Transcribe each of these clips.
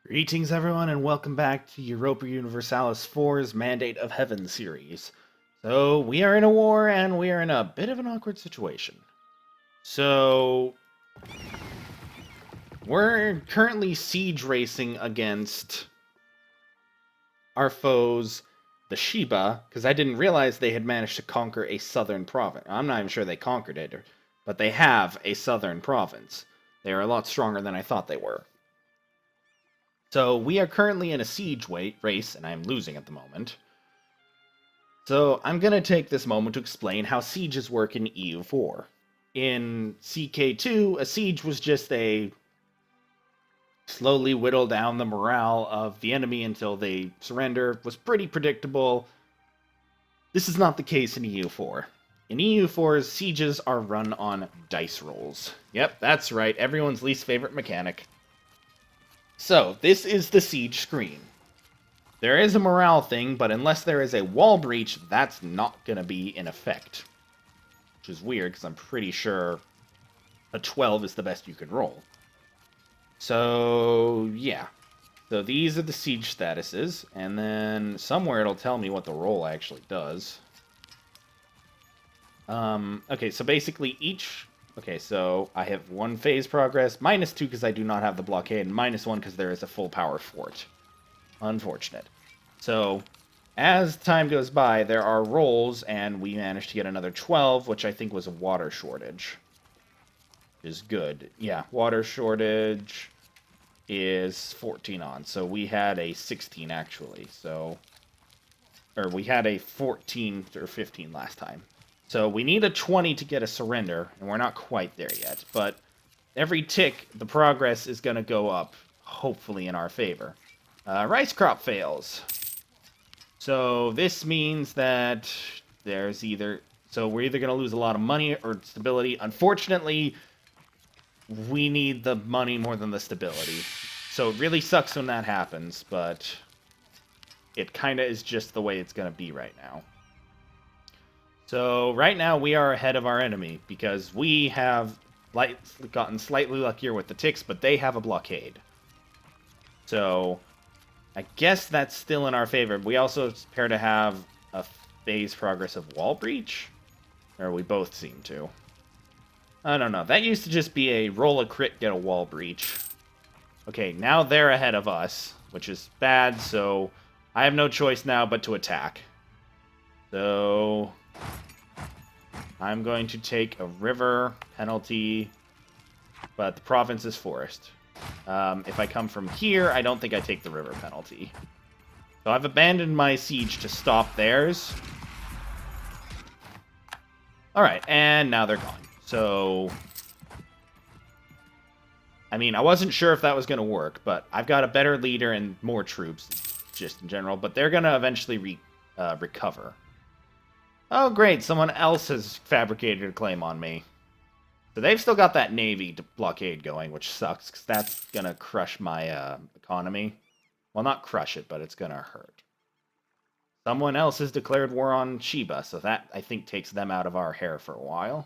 Greetings, everyone, and welcome back to Europa Universalis 4's Mandate of Heaven series. So, we are in a war, and we are in a bit of an awkward situation. So, we're currently siege racing against our foes, the Sheba, because I didn't realize they had managed to conquer a southern province. I'm not even sure they conquered it, but they have a southern province. They are a lot stronger than I thought they were. So we are currently in a siege race, and I'm losing at the moment. So I'm going to take this moment to explain how sieges work in EU4. In CK2, a siege was just a slowly whittle down the morale of the enemy until they surrender. It was pretty predictable. This is not the case in EU4. In EU4's sieges are run on dice rolls. Yep, that's right, everyone's least favorite mechanic. So, this is the siege screen. There is a morale thing, but unless there is a wall breach, that's not going to be in effect. Which is weird, because I'm pretty sure a 12 is the best you can roll. So, yeah. So these are the siege statuses, and then somewhere it'll tell me what the roll actually does. Okay, so basically each... Okay, so I have 1 phase progress, -2 because I do not have the blockade, and -1 because there is a full power fort. Unfortunate. So, as time goes by, there are rolls, and we managed to get another 12, which I think was a water shortage. Which is good. Yeah, water shortage is 14 on, so we had a 16 actually, so... Or we had a 14 or 15 last time. So we need a 20 to get a surrender, and we're not quite there yet. But every tick, the progress is going to go up, hopefully in our favor. Rice crop fails. So this means that there's either... So we're either going to lose a lot of money or stability. Unfortunately, we need the money more than the stability. So it really sucks when that happens, but it kind of is just the way it's going to be right now. So, right now, we are ahead of our enemy, because we have gotten slightly luckier with the ticks, but they have a blockade. So, I guess that's still in our favor. We also appear to have a phase progress of wall breach, or we both seem to. I don't know. That used to just be a roll a crit, get a wall breach. Okay, now they're ahead of us, which is bad, so I have no choice now but to attack. So... I'm going to take a river penalty, but the province is forest. If I come from here, I don't think I take the river penalty. So I've abandoned my siege to stop theirs. Alright, and now they're gone. So... I mean, I wasn't sure if that was going to work, but I've got a better leader and more troops, just in general, but they're going to eventually recover. Oh, great. Someone else has fabricated a claim on me. So they've still got that Navy blockade going, which sucks, because that's going to crush my economy. Well, not crush it, but it's going to hurt. Someone else has declared war on Sheba, so that, I think, takes them out of our hair for a while.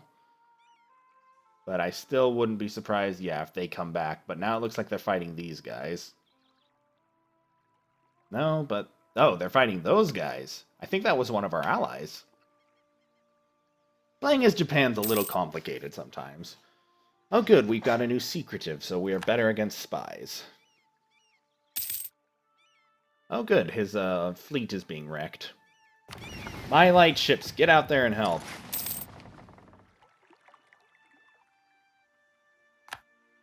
But I still wouldn't be surprised, yeah, if they come back. But now it looks like they're fighting these guys. No, but... Oh, they're fighting those guys. I think that was one of our allies. Playing as Japan's a little complicated sometimes. Oh good, we've got a new secretive, so we are better against spies. Oh good, his fleet is being wrecked. My light ships, get out there and help.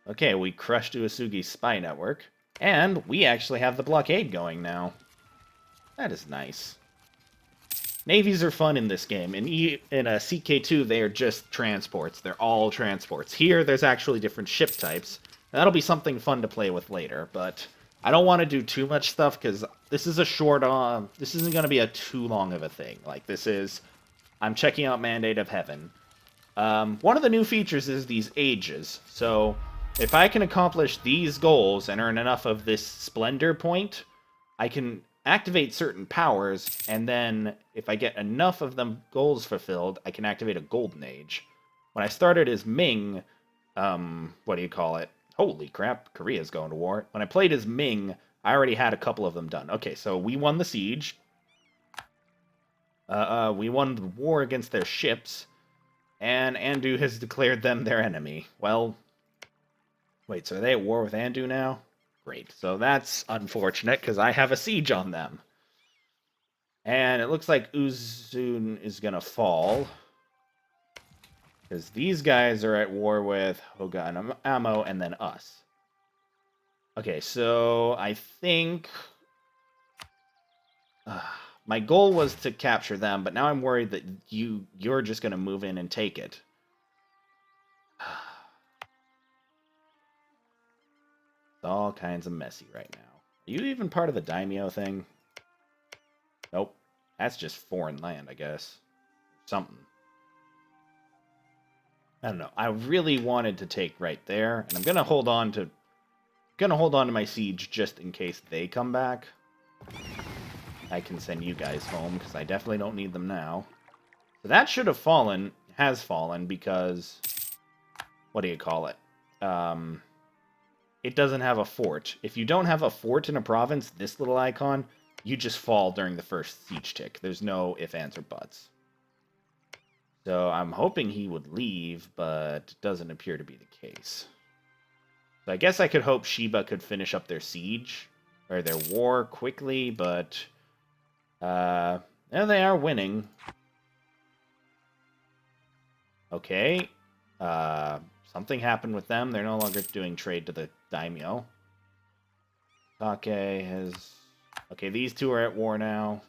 Okay, we crushed Uesugi's spy network. And we actually have the blockade going now. That is nice. Navies are fun in this game. In CK2, they are just transports. They're all transports. Here, there's actually different ship types. That'll be something fun to play with later, but I don't want to do too much stuff, because this is a short... this isn't going to be a too long of a thing. Like, this is... I'm checking out Mandate of Heaven. One of the new features is these ages. So, if I can accomplish these goals and earn enough of this Splendor point, I can... activate certain powers, and then if I get enough of them goals fulfilled, I can activate a Golden Age. When I started as Ming, what do you call it? Holy crap, Korea's going to war. When I played as Ming, I already had a couple of them done. Okay, so we won the siege. We won the war against their ships. And Andu has declared them their enemy. Well, wait, so are they at war with Andu now? Great. So that's unfortunate, because I have a siege on them. And it looks like Uzun is going to fall. Because these guys are at war with Hoga and Ammo, and then us. Okay, so I think... my goal was to capture them, but now I'm worried that you're just going to move in and take it. It's all kinds of messy right now. Are you even part of the daimyo thing? Nope. That's just foreign land, I guess. Something. I don't know. I really wanted to take right there, and I'm gonna hold on to my siege just in case they come back. I can send you guys home because I definitely don't need them now. So that should have fallen, has fallen, because what do you call it? It doesn't have a fort. If you don't have a fort in a province, this little icon, you just fall during the first siege tick. There's no ifs, ands, or buts. So I'm hoping he would leave, but it doesn't appear to be the case. So I guess I could hope Sheba could finish up their siege, or their war quickly, but yeah, they are winning. Okay. Something happened with them. They're no longer doing trade to the daimyo. Take has... Okay, these two are at war now.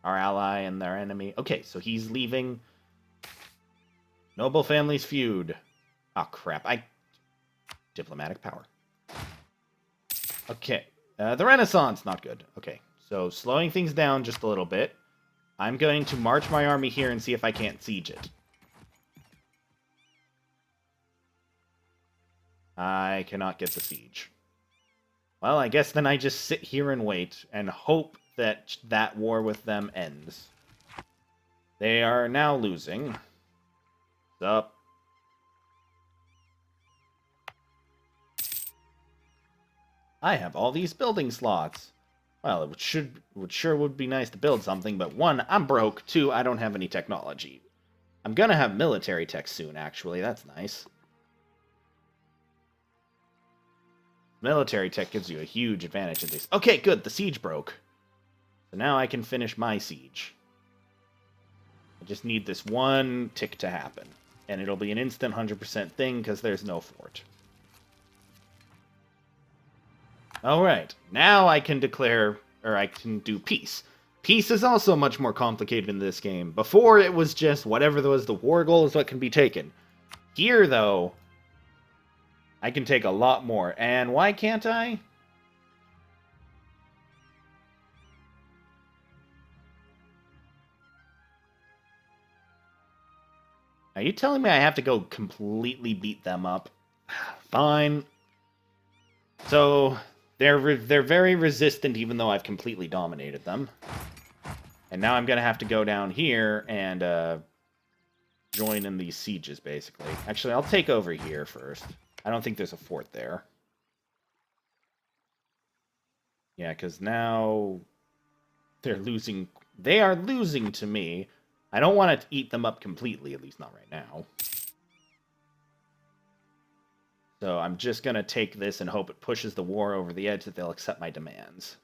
Our ally and their enemy. Okay, so he's leaving. Noble families feud. Oh, crap. Diplomatic power. Okay. The Renaissance, not good. Okay, so slowing things down just a little bit. I'm going to march my army here and see if I can't siege it. I cannot get the siege. Well, I guess then I just sit here and wait and hope that that war with them ends. They are now losing. What's up? I have all these building slots. Well, it sure would be nice to build something, but one, I'm broke. Two, I don't have any technology. I'm gonna have military tech soon, actually. That's nice. Military tech gives you a huge advantage at least. Okay, good. The siege broke. So now I can finish my siege. I just need this one tick to happen. And it'll be an instant 100% thing because there's no fort. Alright, now I can declare, or I can do peace. Peace is also much more complicated in this game. Before, it was just whatever was the war goal is what can be taken. Here, though, I can take a lot more. And why can't I? Are you telling me I have to go completely beat them up? Fine. So, they're very resistant even though I've completely dominated them. And now I'm going to have to go down here and join in these sieges, basically. Actually, I'll take over here first. I don't think there's a fort there. Yeah, because now they're losing. They are losing to me. I don't want to eat them up completely, at least not right now. So I'm just going to take this and hope it pushes the war over the edge that they'll accept my demands.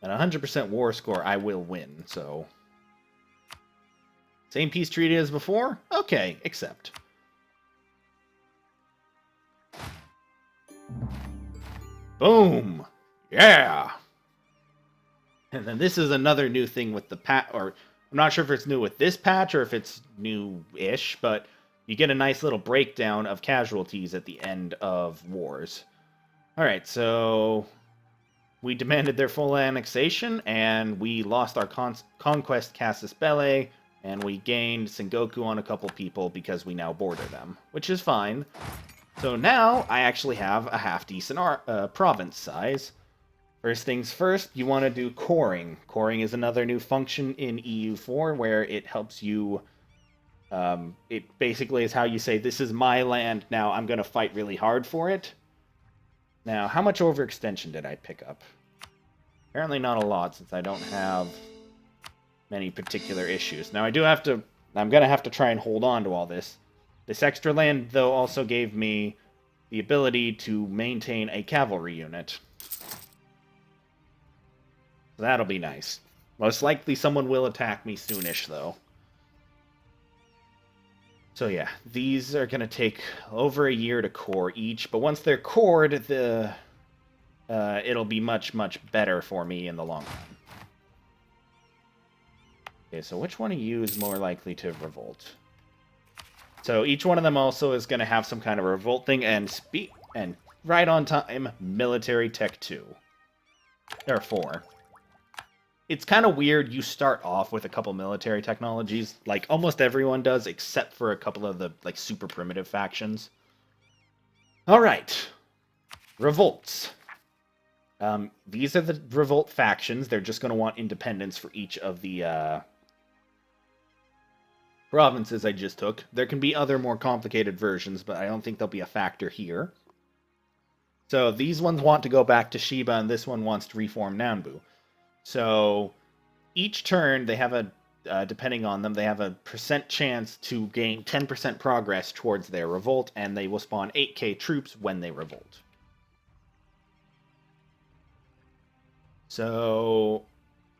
At 100% war score, I will win, so... Same peace treaty as before? Okay, accept. Boom! Yeah! And then this is another new thing with the patch, or I'm not sure if it's new with this patch or if it's new-ish, but you get a nice little breakdown of casualties at the end of wars. Alright, so we demanded their full annexation, and we lost our conquest Casus Belli, and we gained Sengoku on a couple people because we now border them, which is fine. So now I actually have a half-decent province size. First things first, you want to do coring. Coring is another new function in EU4 where it helps you... it basically is how you say, this is my land, now I'm going to fight really hard for it. Now, how much overextension did I pick up? Apparently not a lot, since I don't have many particular issues. Now, I'm going to have to try and hold on to all this. This extra land, though, also gave me the ability to maintain a cavalry unit. So that'll be nice. Most likely someone will attack me soonish, though. So yeah, these are going to take over a year to core each, but once they're cored, it'll be much, much better for me in the long run. Okay, so which one of you is more likely to revolt? So each one of them also is going to have some kind of revolt thing, and right on time, military tech 2. There are 4. It's kind of weird you start off with a couple military technologies, like almost everyone does, except for a couple of the like super primitive factions. Alright. Revolts. These are the revolt factions. They're just going to want independence for each of the provinces I just took. There can be other more complicated versions, but I don't think they'll be a factor here. So these ones want to go back to Shiba, and this one wants to reform Nanbu. So each turn, they have depending on them, they have a percent chance to gain 10% progress towards their revolt, and they will spawn 8k troops when they revolt. So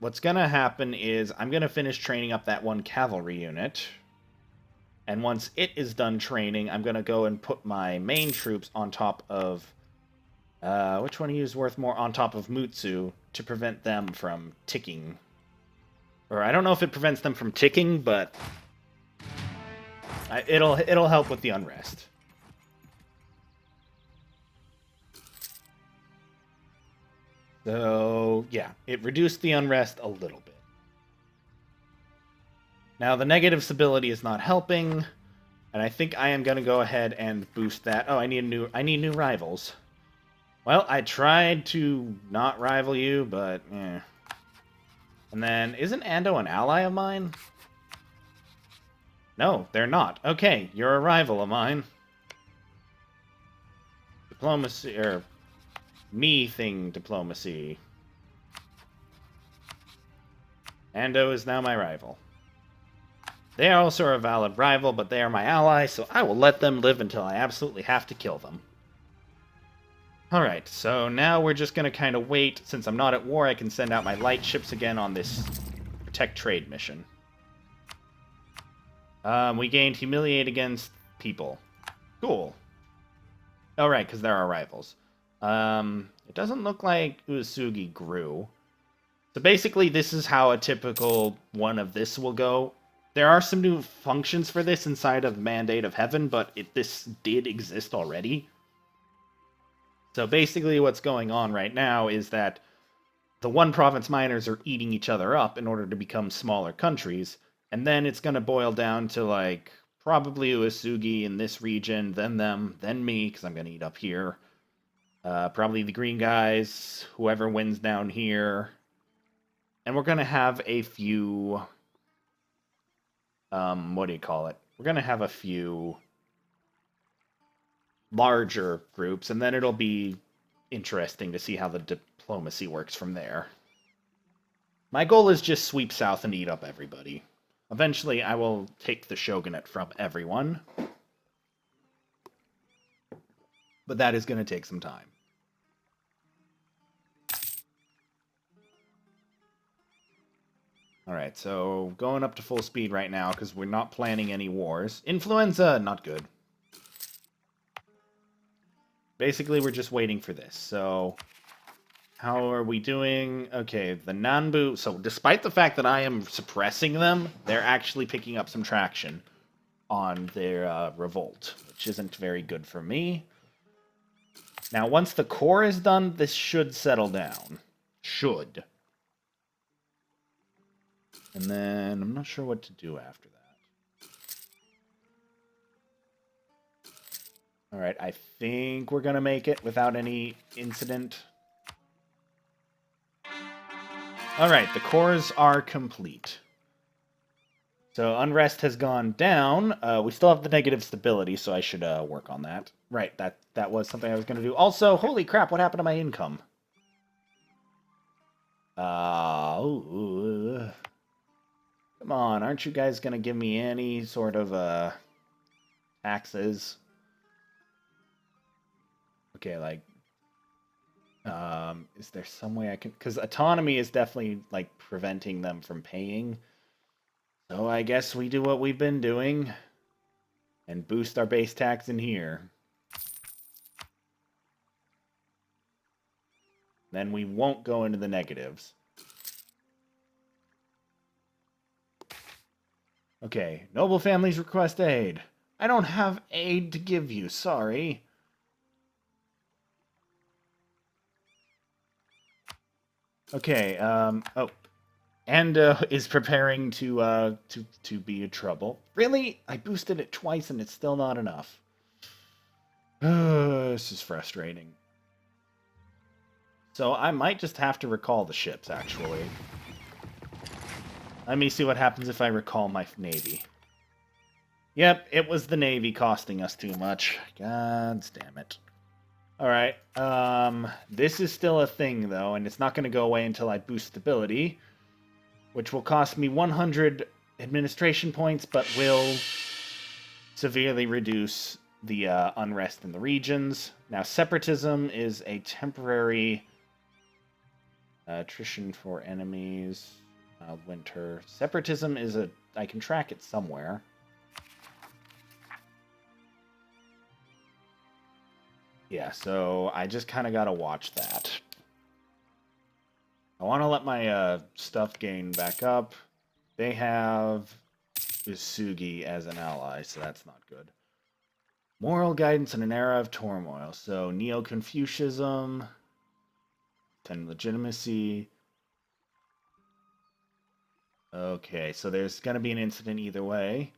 what's going to happen is I'm going to finish training up that one cavalry unit. And once it is done training, I'm going to go and put my main troops on top of... which one of you is worth more? On top of Mutsu, to prevent them from ticking. Or I don't know if it prevents them from ticking, but it'll help with the unrest. So, yeah, it reduced the unrest a little bit. Now, the negative stability is not helping, and I think I am going to go ahead and boost that. Oh, I need new rivals. Well, I tried to not rival you, but eh. And then, isn't Ando an ally of mine? No, they're not. Okay, you're a rival of mine. Diplomacy, or diplomacy. Ando is now my rival. They also are a valid rival, but they are my ally, so I will let them live until I absolutely have to kill them. Alright, so now we're just going to kind of wait. Since I'm not at war, I can send out my light ships again on this protect trade mission. We gained humiliate against people. Cool. Oh, right, because they're our rivals. It doesn't look like Uesugi grew. So basically, this is how a typical one of this will go. There are some new functions for this inside of Mandate of Heaven, but this did exist already. So basically what's going on right now is that the one province miners are eating each other up in order to become smaller countries, and then it's going to boil down to, like, probably Uesugi in this region, then them, then me, because I'm going to eat up here. Probably the green guys, whoever wins down here. And we're going to have a few... what do you call it? We're going to have a few larger groups, and then it'll be interesting to see how the diplomacy works from there. My goal is just sweep south and eat up everybody. Eventually, I will take the shogunate from everyone. But that is going to take some time. Alright, so going up to full speed right now because we're not planning any wars. Influenza, not good. Basically, we're just waiting for this. So, how are we doing? Okay, the Nanbu... So, despite the fact that I am suppressing them, they're actually picking up some traction on their revolt, which isn't very good for me. Now, once the core is done, this should settle down. Should. And then, I'm not sure what to do after that. Alright, I think we're going to make it without any incident. Alright, the cores are complete. So, unrest has gone down. We still have the negative stability, so I should work on that. Right, that was something I was going to do. Also, holy crap, what happened to my income? Come on, aren't you guys going to give me any sort of, taxes? Okay, like, is there some way I can... Because autonomy is definitely, like, preventing them from paying. So I guess we do what we've been doing and boost our base tax in here. Then we won't go into the negatives. Okay, noble families request aid. I don't have aid to give you, sorry. Okay, oh. Anda is preparing to be in trouble. Really? I boosted it twice and it's still not enough. This is frustrating. So I might just have to recall the ships, actually. Let me see what happens if I recall my navy. Yep, it was the navy costing us too much. God damn it. Alright, this is still a thing, though, and it's not going to go away until I boost stability, which will cost me 100 administration points, but will severely reduce the unrest in the regions. Now, separatism is a temporary attrition for enemies. Winter. Separatism is a... I can track it somewhere. Yeah, so I just kind of got to watch that. I want to let my stuff gain back up. They have Usugi as an ally, so that's not good. Moral guidance in an era of turmoil. So Neo-Confucianism, then legitimacy. Okay, so there's going to be an incident either way.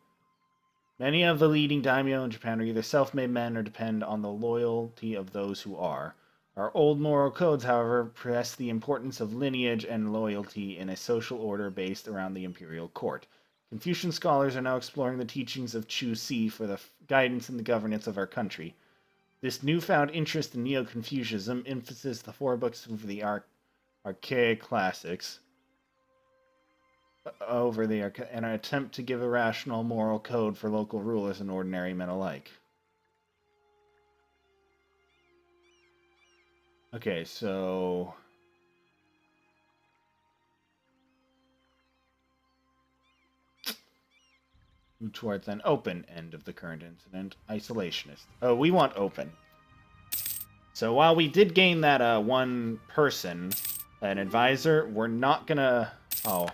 Many of the leading daimyo in Japan are either self-made men or depend on the loyalty of those who are. Our old moral codes, however, press the importance of lineage and loyalty in a social order based around the imperial court. Confucian scholars are now exploring the teachings of Chu Si for the guidance in the governance of our country. This newfound interest in Neo-Confucianism emphasizes the four books of the archaic classics over the an attempt to give a rational moral code for local rulers and ordinary men alike. Okay, so move towards an open end of the current incident. Isolationist. Oh, we want open. So while we did gain that one person, an advisor, we're not gonna... Oh.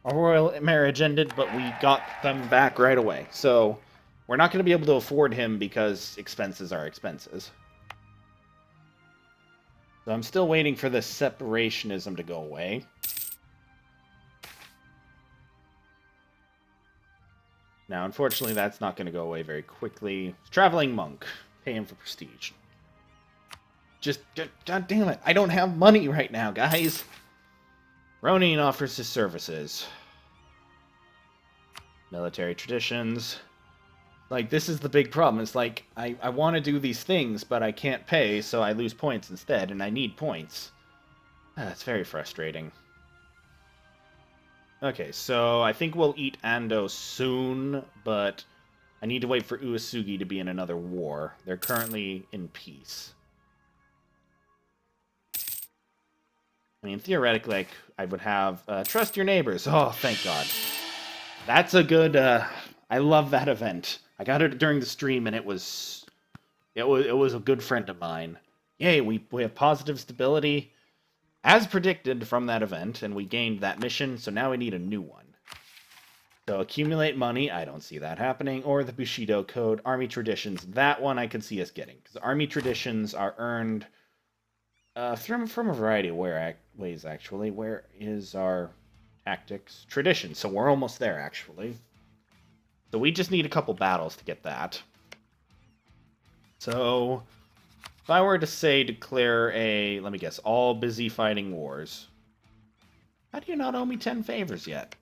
Our royal marriage ended, but we got them back right away. So we're not going to be able to afford him because expenses are expenses. So I'm still waiting for this separationism to go away. Now, unfortunately, that's not going to go away very quickly. Traveling monk. Pay him for prestige. Just, god damn it. I don't have money right now, guys. Ronin offers his services. Military traditions. Like, this is the big problem. It's like, I want to do these things, but I can't pay, so I lose points instead, and I need points. That's very frustrating. Okay, so I think we'll eat Ando soon, but I need to wait for Uesugi to be in another war. They're currently in peace. I mean, theoretically, I would have trust your neighbors. Oh, thank God. That's a good... I love that event. I got it during the stream, and it was a good friend of mine. Yay, we have positive stability, as predicted from that event, and we gained that mission, so now we need a new one. So accumulate money, I don't see that happening, or the Bushido Code, Army Traditions, that one I could see us getting, because Army Traditions are earned from a variety of ways, actually. Where is our tactics? Tradition, so we're almost there, actually. So we just need a couple battles to get that. So, if I were to say declare a, let me guess, all busy fighting wars. How do you not owe me 10 favors yet?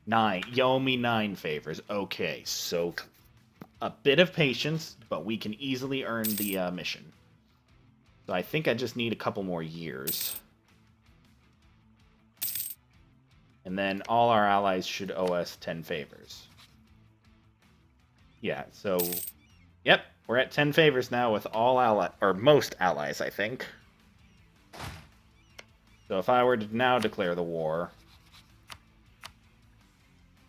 9. You owe me 9 favors. Okay, so a bit of patience, but we can easily earn the mission. So I think I just need a couple more years. And then all our allies should owe us 10 favors. Yeah, so... Yep, we're at 10 favors now with all allies, or most allies, I think. So if I were to now declare the war...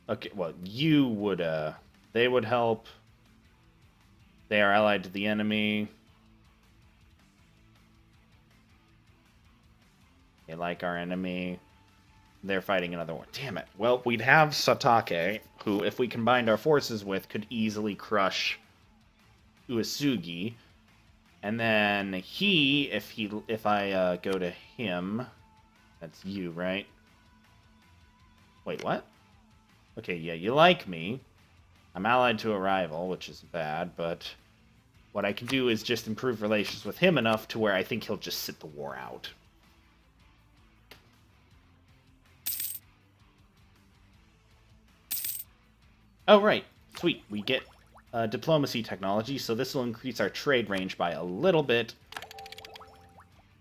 Okay, well, you would, they would help. They are allied to the enemy. They like our enemy. They're fighting another one. Damn it. Well, we'd have Satake, who, if we combined our forces with, could easily crush Uesugi. And then if I go to him, that's you, right? Wait, what? Okay, yeah, you like me. I'm allied to a rival, which is bad, but what I can do is just improve relations with him enough to where I think he'll just sit the war out. Oh, right. Sweet. We get diplomacy technology, so this will increase our trade range by a little bit.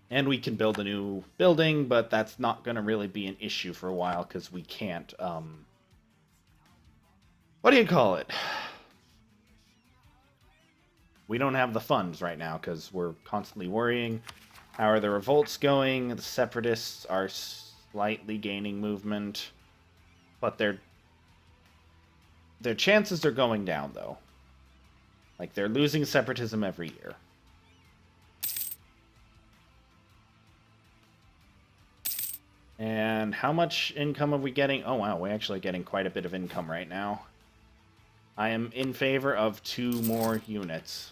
And we can build a new building, but that's not going to really be an issue for a while, because we can't... What do you call it? We don't have the funds right now because we're constantly worrying. How are the revolts going? The separatists are slightly gaining movement, but their chances are going down, though. Like, they're losing separatism every year. And how much income are we getting? Oh, wow, we're actually getting quite a bit of income right now. I am in favor of 2 more units.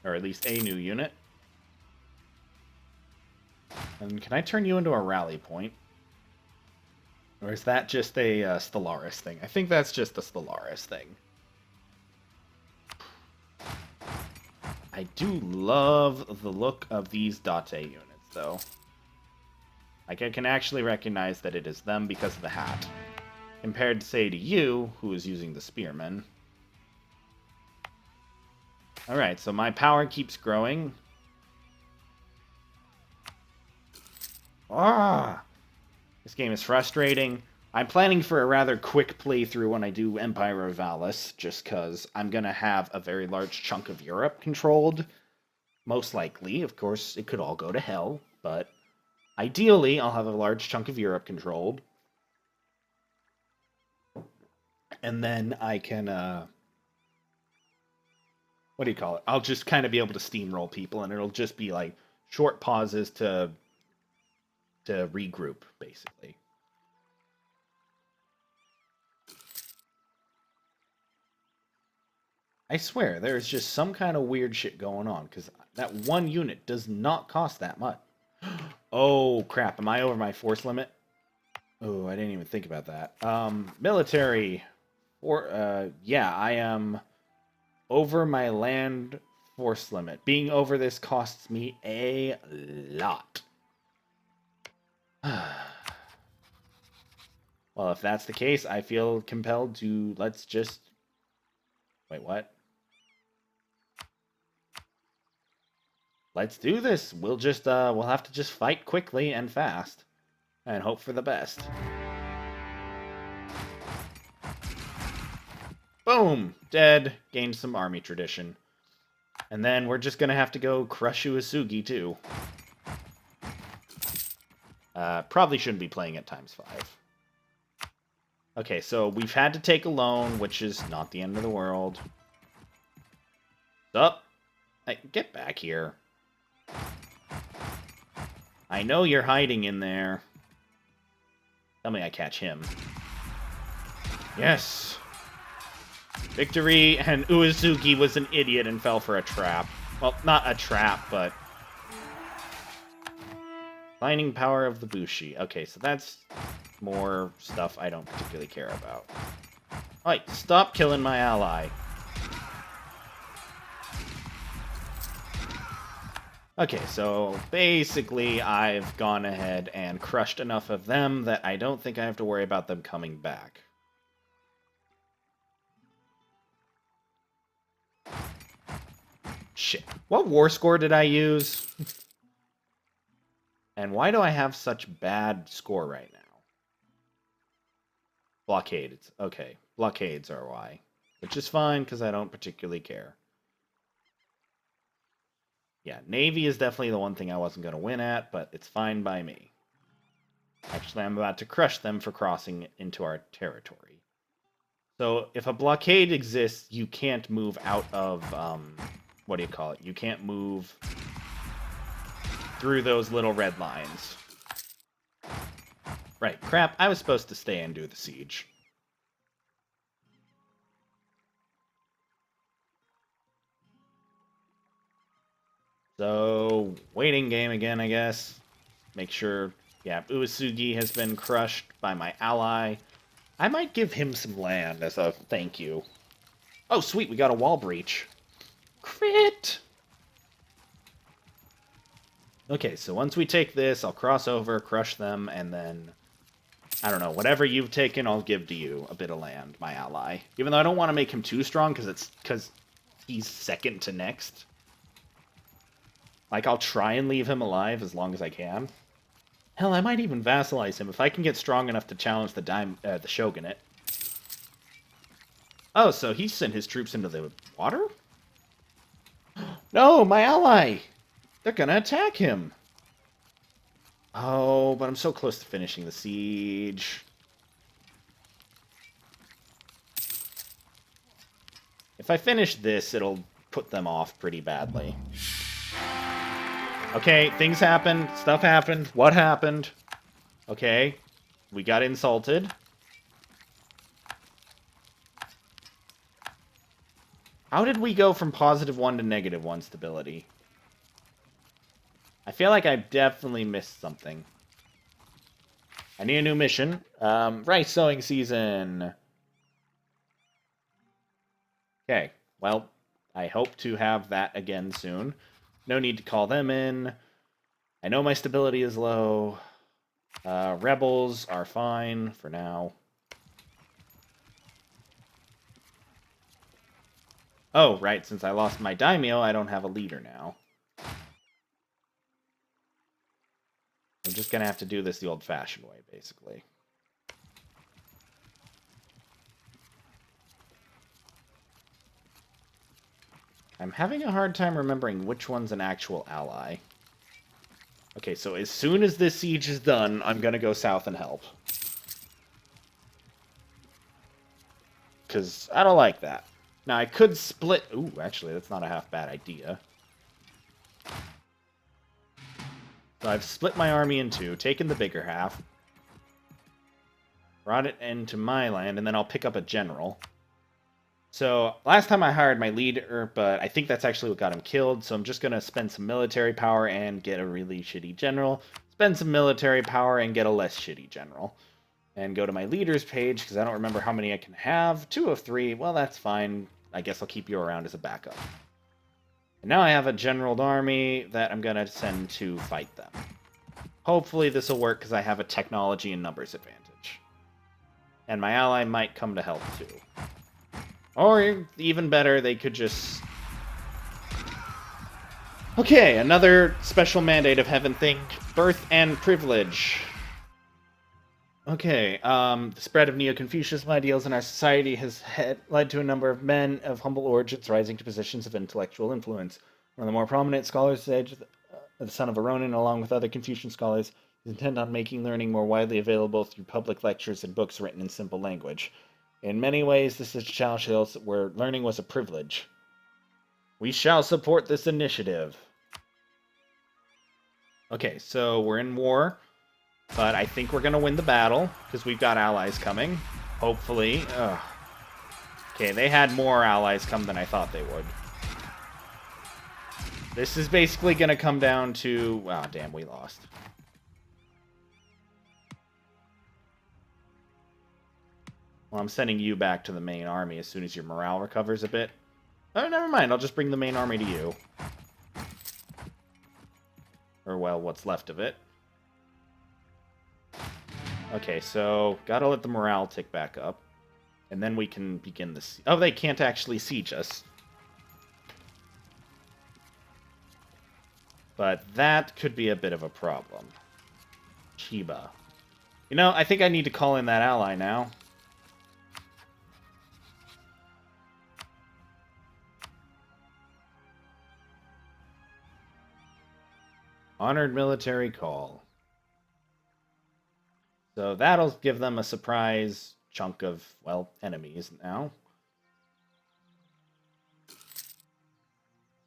Or at least a new unit. And can I turn you into a rally point? Or is that just a Stellaris thing? I think that's just a Stellaris thing. I do love the look of these Date units, though. Like, I can actually recognize that it is them because of the hat. Compared, say, to you, who is using the Spearmen. Alright, so my power keeps growing. Ah! This game is frustrating. I'm planning for a rather quick playthrough when I do Empire of Valis, just because I'm going to have a very large chunk of Europe controlled. Most likely, of course, it could all go to hell, but ideally, I'll have a large chunk of Europe controlled. And then I can, what do you call it? I'll just kind of be able to steamroll people, and it'll just be like short pauses to regroup, basically. I swear, there's just some kind of weird shit going on, because that one unit does not cost that much. Oh, crap. Am I over my force limit? Oh, I didn't even think about that. Military. Yeah, I am over my land force limit. Being over this costs me a lot. Well, if that's the case, I feel compelled to, let's just... Wait, what? Let's do this. We'll just, we'll have to just fight quickly and fast. And hope for the best. Boom! Dead. Gained some army tradition. And then we're just gonna have to go crush Uesugi, too. Probably shouldn't be playing at ×5. Okay, so we've had to take a loan, which is not the end of the world. Up. Hey, get back here. I know you're hiding in there. Tell me I catch him. Yes! Victory, and Uesugi was an idiot and fell for a trap. Well, not a trap, but... Lightning power of the Bushi. Okay, so that's more stuff I don't particularly care about. Alright, stop killing my ally. Okay, so basically I've gone ahead and crushed enough of them that I don't think I have to worry about them coming back. Shit. What war score did I use? And why do I have such bad score right now? Blockades. Okay. Blockades are why. Which is fine, because I don't particularly care. Yeah, Navy is definitely the one thing I wasn't going to win at, but it's fine by me. Actually, I'm about to crush them for crossing into our territory. So, if a blockade exists, you can't move out of, what do you call it? You can't move through those little red lines. Right, crap, I was supposed to stay and do the siege. So, waiting game again, I guess. Make sure, yeah, Uesugi has been crushed by my ally. I might give him some land as a thank you. Oh, sweet, we got a wall breach. Crit! Okay, so once we take this, I'll cross over, crush them, and then, I don't know, whatever you've taken, I'll give to you a bit of land, my ally. Even though I don't want to make him too strong, because he's second to next. Like, I'll try and leave him alive as long as I can. Hell, I might even vassalize him if I can get strong enough to challenge the shogunate. Oh, so he sent his troops into the water? No, my ally! They're gonna attack him! Oh, but I'm so close to finishing the siege. If I finish this, it'll put them off pretty badly. Okay, things happened. Stuff happened. What happened? Okay, we got insulted. How did we go from +1 to -1 stability? I feel like I definitely missed something. I need a new mission. Rice sowing season. Okay, well, I hope to have that again soon. No need to call them in. I know my stability is low. Rebels are fine for now. Oh, right, since I lost my daimyo, I don't have a leader now. I'm just gonna have to do this the old-fashioned way, basically. I'm having a hard time remembering which one's an actual ally. Okay, so as soon as this siege is done, I'm gonna go south and help. Because I don't like that. Now, I could split... Ooh, actually, that's not a half bad idea. So I've split my army in two, taken the bigger half, brought it into my land, and then I'll pick up a general. So, last time I hired my leader, but I think that's actually what got him killed, so I'm just going to spend some military power and get a really shitty general, spend some military power and get a less shitty general. And go to my leaders page, because I don't remember how many I can have. 2 of 3, well, that's fine. I guess I'll keep you around as a backup. And now I have a generaled army that I'm going to send to fight them. Hopefully this will work, because I have a technology and numbers advantage. And my ally might come to help, too. Or, even better, they could just... Okay, another special mandate of Heaven thing. Birth and privilege. Okay, the spread of Neo-Confucianism ideals in our society has led to a number of men of humble origins rising to positions of intellectual influence. One of the more prominent scholars today, the son of a Ronin, along with other Confucian scholars, is intent on making learning more widely available through public lectures and books written in simple language. In many ways, this is a challenge where learning was a privilege. We shall support this initiative. Okay, so we're in war. But I think we're going to win the battle, because we've got allies coming. Hopefully. Ugh. Okay, they had more allies come than I thought they would. This is basically going to come down to... Oh, damn, we lost. Well, I'm sending you back to the main army as soon as your morale recovers a bit. Oh, never mind, I'll just bring the main army to you. Or, well, what's left of it. Okay, so gotta let the morale tick back up. And then we can begin the... Oh, they can't actually siege us. But that could be a bit of a problem. Chiba. You know, I think I need to call in that ally now. Honored military call. So that'll give them a surprise chunk of, well, enemies now.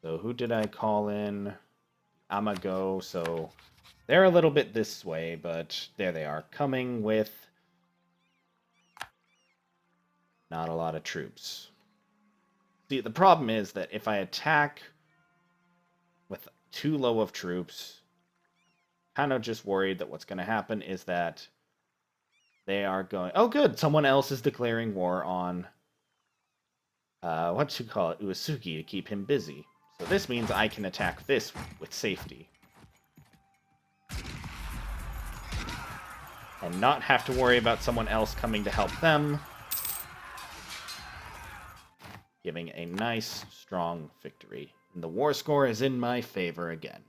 So who did I call in? Amago. So they're a little bit this way, but there they are, coming with not a lot of troops. See, the problem is that if I attack with too low of troops, kind of just worried that what's going to happen is that they are going... Oh, good! Someone else is declaring war on, what you call it, Uesugi, to keep him busy. So this means I can attack this with safety. And not have to worry about someone else coming to help them. Giving a nice, strong victory. And the war score is in my favor again.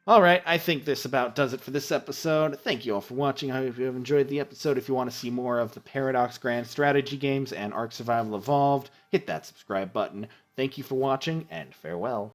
Alright, I think this about does it for this episode. Thank you all for watching. I hope you have enjoyed the episode. If you want to see more of the Paradox Grand Strategy games and Ark Survival Evolved, hit that subscribe button. Thank you for watching, and farewell.